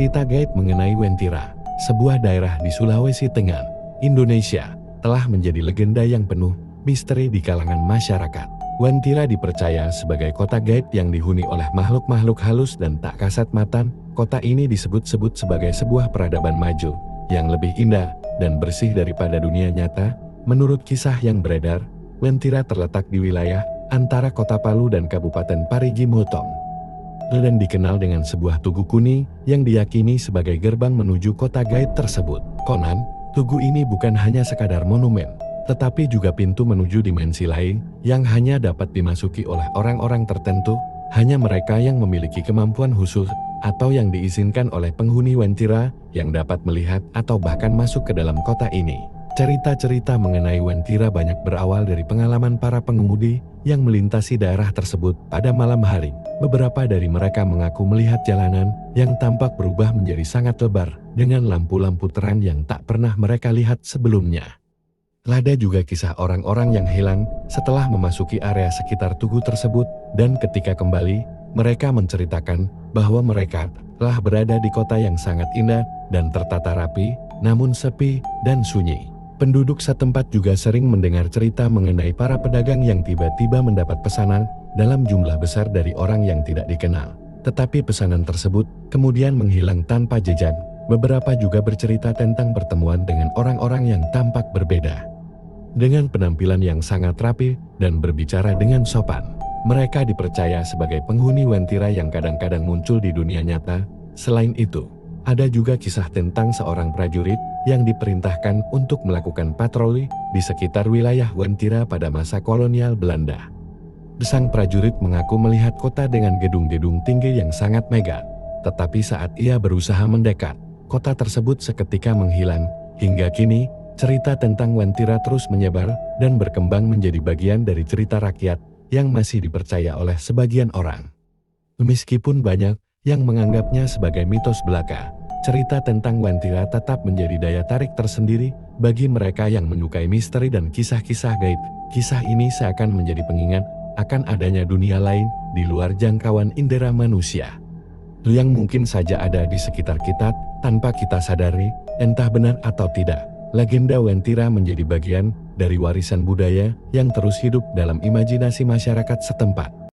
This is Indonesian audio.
Cerita gaib mengenai Wentira, sebuah daerah di Sulawesi Tengah, Indonesia, telah menjadi legenda yang penuh misteri di kalangan masyarakat. Wentira dipercaya sebagai kota gaib yang dihuni oleh makhluk-makhluk halus dan tak kasat mata. Kota ini disebut-sebut sebagai sebuah peradaban maju, yang lebih indah dan bersih daripada dunia nyata. Menurut kisah yang beredar, Wentira terletak di wilayah antara kota Palu dan Kabupaten Parigi Motong, dan dikenal dengan sebuah tugu kuning yang diyakini sebagai gerbang menuju kota gaib tersebut. Konon, tugu ini bukan hanya sekadar monumen, tetapi juga pintu menuju dimensi lain yang hanya dapat dimasuki oleh orang-orang tertentu, hanya mereka yang memiliki kemampuan khusus atau yang diizinkan oleh penghuni Wentira yang dapat melihat atau bahkan masuk ke dalam kota ini. Cerita-cerita mengenai Wentira banyak berawal dari pengalaman para pengemudi yang melintasi daerah tersebut pada malam hari. Beberapa dari mereka mengaku melihat jalanan yang tampak berubah menjadi sangat lebar dengan lampu-lampu terang yang tak pernah mereka lihat sebelumnya. Ada juga kisah orang-orang yang hilang setelah memasuki area sekitar tugu tersebut, dan ketika kembali, mereka menceritakan bahwa mereka telah berada di kota yang sangat indah dan tertata rapi, namun sepi dan sunyi. Penduduk setempat juga sering mendengar cerita mengenai para pedagang yang tiba-tiba mendapat pesanan dalam jumlah besar dari orang yang tidak dikenal. Tetapi pesanan tersebut kemudian menghilang tanpa jejak. Beberapa juga bercerita tentang pertemuan dengan orang-orang yang tampak berbeda, dengan penampilan yang sangat rapi dan berbicara dengan sopan. Mereka dipercaya sebagai penghuni Wentira yang kadang-kadang muncul di dunia nyata. Selain itu, ada juga kisah tentang seorang prajurit yang diperintahkan untuk melakukan patroli di sekitar wilayah Wentira pada masa kolonial Belanda. Sang prajurit mengaku melihat kota dengan gedung-gedung tinggi yang sangat megah, tetapi saat ia berusaha mendekat, kota tersebut seketika menghilang. Hingga kini, cerita tentang Wentira terus menyebar dan berkembang menjadi bagian dari cerita rakyat yang masih dipercaya oleh sebagian orang. Meskipun banyak yang menganggapnya sebagai mitos belaka, cerita tentang Wentira tetap menjadi daya tarik tersendiri bagi mereka yang menyukai misteri dan kisah-kisah gaib. Kisah ini seakan menjadi pengingat akan adanya dunia lain di luar jangkauan indera manusia, yang mungkin saja ada di sekitar kita tanpa kita sadari. Entah benar atau tidak, legenda Wentira menjadi bagian dari warisan budaya yang terus hidup dalam imajinasi masyarakat setempat.